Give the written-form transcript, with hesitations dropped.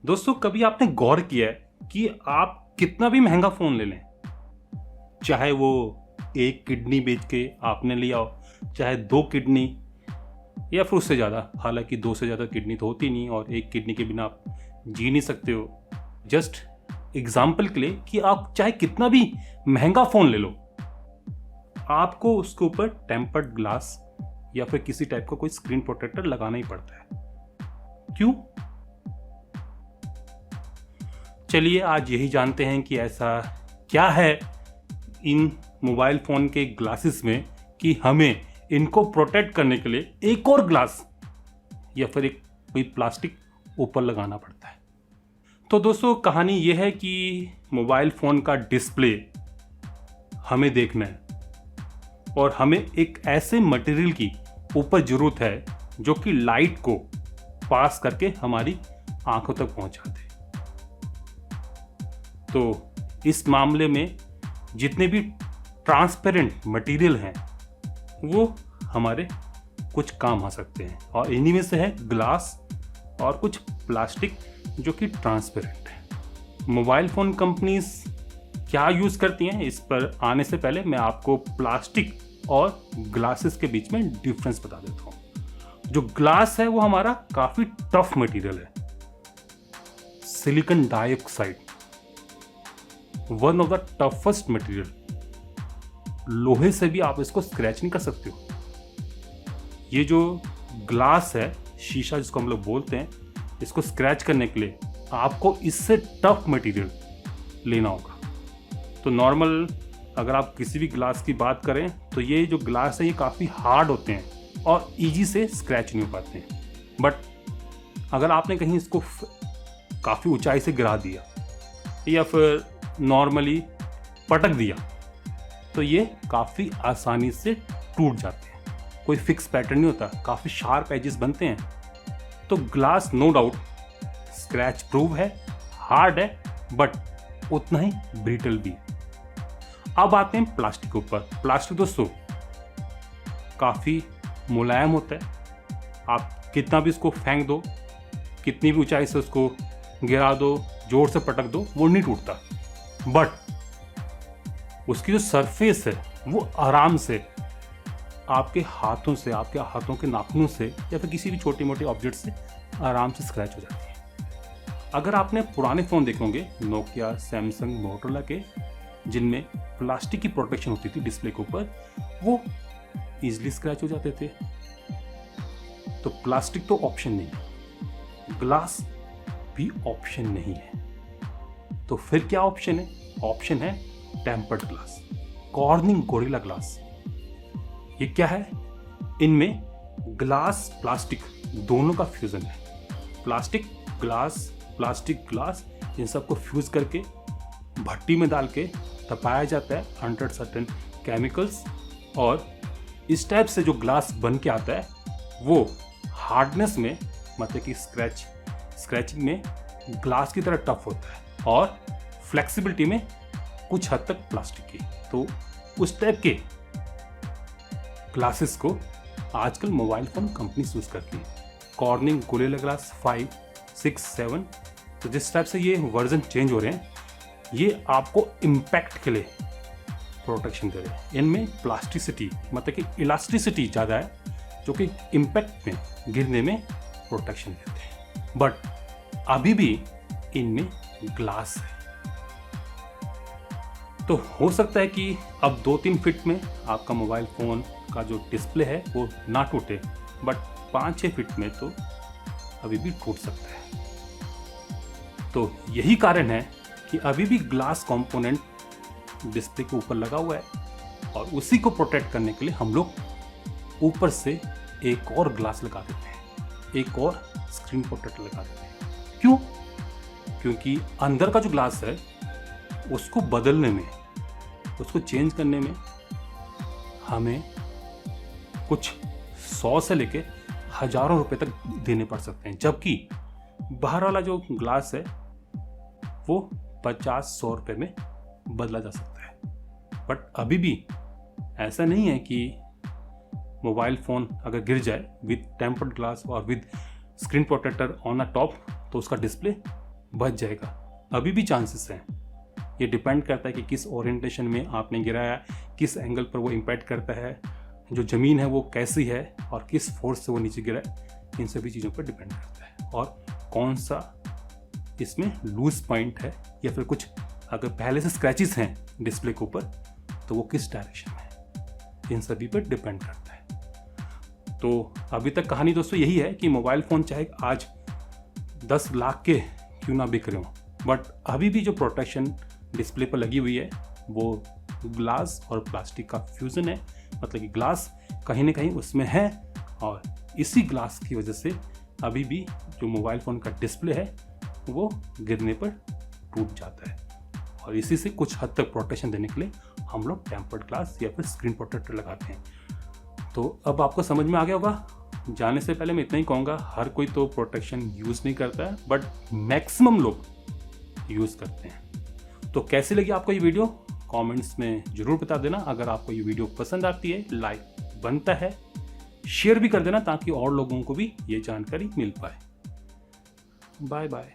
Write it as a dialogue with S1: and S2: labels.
S1: दोस्तों, कभी आपने गौर किया है कि आप कितना भी महंगा फ़ोन ले लें, चाहे वो एक किडनी बेच के आपने लिया हो, चाहे 2 किडनी या फिर उससे ज़्यादा, हालांकि 2 से ज़्यादा किडनी तो होती नहीं और एक किडनी के बिना आप जी नहीं सकते हो। जस्ट एग्जाम्पल के लिए कि आप चाहे कितना भी महंगा फ़ोन ले लो, आपको उसके ऊपर टेम्पर्ड ग्लास या फिर किसी टाइप का कोई स्क्रीन प्रोटेक्टर लगाना ही पड़ता है। क्यों? चलिए आज यही जानते हैं कि ऐसा क्या है इन मोबाइल फ़ोन के ग्लासेस में कि हमें इनको प्रोटेक्ट करने के लिए एक और ग्लास या फिर एक कोई प्लास्टिक ऊपर लगाना पड़ता है। तो दोस्तों, कहानी यह है कि मोबाइल फ़ोन का डिस्प्ले हमें देखना है और हमें एक ऐसे मटेरियल की ऊपर ज़रूरत है जो कि लाइट को पास करके हमारी आंखों तक पहुंचा दे। तो इस मामले में जितने भी ट्रांसपेरेंट मटेरियल हैं वो हमारे कुछ काम आ सकते हैं और इन्हीं में से है ग्लास और कुछ प्लास्टिक जो कि ट्रांसपेरेंट है। मोबाइल फ़ोन कंपनीज क्या यूज़ करती हैं, इस पर आने से पहले मैं आपको प्लास्टिक और ग्लासेस के बीच में डिफरेंस बता देता हूँ। जो ग्लास है वो हमारा काफ़ी टफ मटेरियल है। Silicon dioxide one of the toughest material. लोहे से भी आप इसको स्क्रैच नहीं कर सकते हो। ये जो ग्लास है, शीशा जिसको हम लोग बोलते हैं, इसको स्क्रैच करने के लिए आपको इससे टफ मटेरियल लेना होगा। तो नॉर्मल अगर आप किसी भी ग्लास की बात करें तो ये जो ग्लास है ये काफ़ी हार्ड होते हैं और इजी से स्क्रैच नहीं हो पाते हैं। बट अगर आपने कहीं इसको काफ़ी ऊंचाई से गिरा दिया या फिर नॉर्मली पटक दिया तो ये काफ़ी आसानी से टूट जाते हैं। कोई फिक्स पैटर्न नहीं होता, काफ़ी शार्प एजेस बनते हैं। तो glass no doubt scratch proof है, हार्ड है, बट उतना ही ब्रिटल भी है। अब आते हैं प्लास्टिक के ऊपर। प्लास्टिक दोस्तों काफ़ी मुलायम होता है। आप कितना भी इसको फेंक दो, कितनी भी ऊंचाई से उसको गिरा दो, जोर से पटक दो, वो नहीं टूटता। बट उसकी जो सरफेस है वो आराम से आपके हाथों से, आपके हाथों के नाखूनों से या फिर किसी भी छोटी मोटी ऑब्जेक्ट से आराम से स्क्रैच हो जाती है। अगर आपने पुराने फ़ोन देखे होंगे, नोकिया, सैमसंग, मोटोरोला के, जिनमें प्लास्टिक की प्रोटेक्शन होती थी डिस्प्ले के ऊपर, वो इजीली स्क्रैच हो जाते थे। तो प्लास्टिक तो ऑप्शन नहीं है, ग्लास भी ऑप्शन नहीं है। तो फिर क्या ऑप्शन है? ऑप्शन है tempered glass, cornering gorilla glass. ये क्या है? इनमें ग्लास प्लास्टिक दोनों का फ्यूजन है। प्लास्टिक ग्लास इन सबको फ्यूज करके भट्टी में डाल के तपाया जाता है अंडर सर्टेन केमिकल्स, और इस टाइप से जो ग्लास बन के आता है वो हार्डनेस में, मतलब कि स्क्रैचिंग में ग्लास की तरह टफ होता है और फ्लेक्सिबिलिटी में कुछ हद तक प्लास्टिक की। तो उस टाइप के ग्लासेस को आजकल मोबाइल फ़ोन कंपनी यूज़ करती है। Cornering gorilla glass 5, 6, 7। तो जिस टाइप से ये वर्जन चेंज हो रहे हैं, ये आपको इम्पैक्ट के लिए प्रोटेक्शन दे रहे हैं। इनमें प्लास्टिसिटी, मतलब कि इलास्टिसिटी ज़्यादा है, जो कि इम्पैक्ट में, गिरने में प्रोटेक्शन देते हैं। बट अभी भी इनमें ग्लास है। तो हो सकता है कि अब 2-3 फीट में आपका मोबाइल फ़ोन का जो डिस्प्ले है वो ना टूटे, बट 5-6 फीट में तो अभी भी टूट सकता है। तो यही कारण है कि अभी भी ग्लास कंपोनेंट डिस्प्ले के ऊपर लगा हुआ है और उसी को प्रोटेक्ट करने के लिए हम लोग ऊपर से एक और ग्लास लगा देते हैं, एक और स्क्रीन प्रोटेक्टर लगा देते हैं। क्यों? क्योंकि अंदर का जो ग्लास है उसको बदलने में, उसको चेंज करने में हमें कुछ 100 से लेके हजारों रुपए तक देने पड़ सकते हैं, जबकि बाहर वाला जो ग्लास है वो 50-100 रुपए में बदला जा सकता है। बट अभी भी ऐसा नहीं है कि मोबाइल फ़ोन अगर गिर जाए विद टेम्पर्ड ग्लास और with screen protector on a top तो उसका डिस्प्ले बच जाएगा, अभी भी चांसेस हैं। ये डिपेंड करता है कि किस ओरिएंटेशन में आपने गिराया, किस एंगल पर वो इम्पैक्ट करता है, जो ज़मीन है वो कैसी है और किस फोर्स से वो नीचे गिरा है, इन सभी चीज़ों पर डिपेंड करता है। और कौन सा इसमें लूज पॉइंट है या फिर कुछ अगर पहले से स्क्रैचेस हैं डिस्प्ले के ऊपर तो वो किस डायरेक्शन में है, इन सभी पर डिपेंड करता है। तो अभी तक कहानी दोस्तों यही है कि मोबाइल फ़ोन चाहे आज 10 लाख के क्यों ना बिक रहे हों, बट अभी भी जो प्रोटेक्शन डिस्प्ले पर लगी हुई है वो ग्लास और प्लास्टिक का फ्यूज़न है। मतलब कि ग्लास कहीं ना कहीं उसमें है और इसी ग्लास की वजह से अभी भी जो मोबाइल फ़ोन का डिस्प्ले है वो गिरने पर टूट जाता है। और इसी से कुछ हद तक प्रोटेक्शन देने के लिए हम लोग टेम्पर्ड ग्लास या फिर स्क्रीन प्रोटेक्टर लगाते हैं। तो अब आपको समझ में आ गया होगा। जाने से पहले मैं इतना ही कहूँगा, हर कोई तो प्रोटेक्शन यूज़ नहीं करता है, बट मैक्सिमम लोग यूज़ करते हैं। तो कैसी लगी आपको ये वीडियो कमेंट्स में ज़रूर बता देना। अगर आपको ये वीडियो पसंद आती है, लाइक बनता है, शेयर भी कर देना ताकि और लोगों को भी ये जानकारी मिल पाए। Bye bye.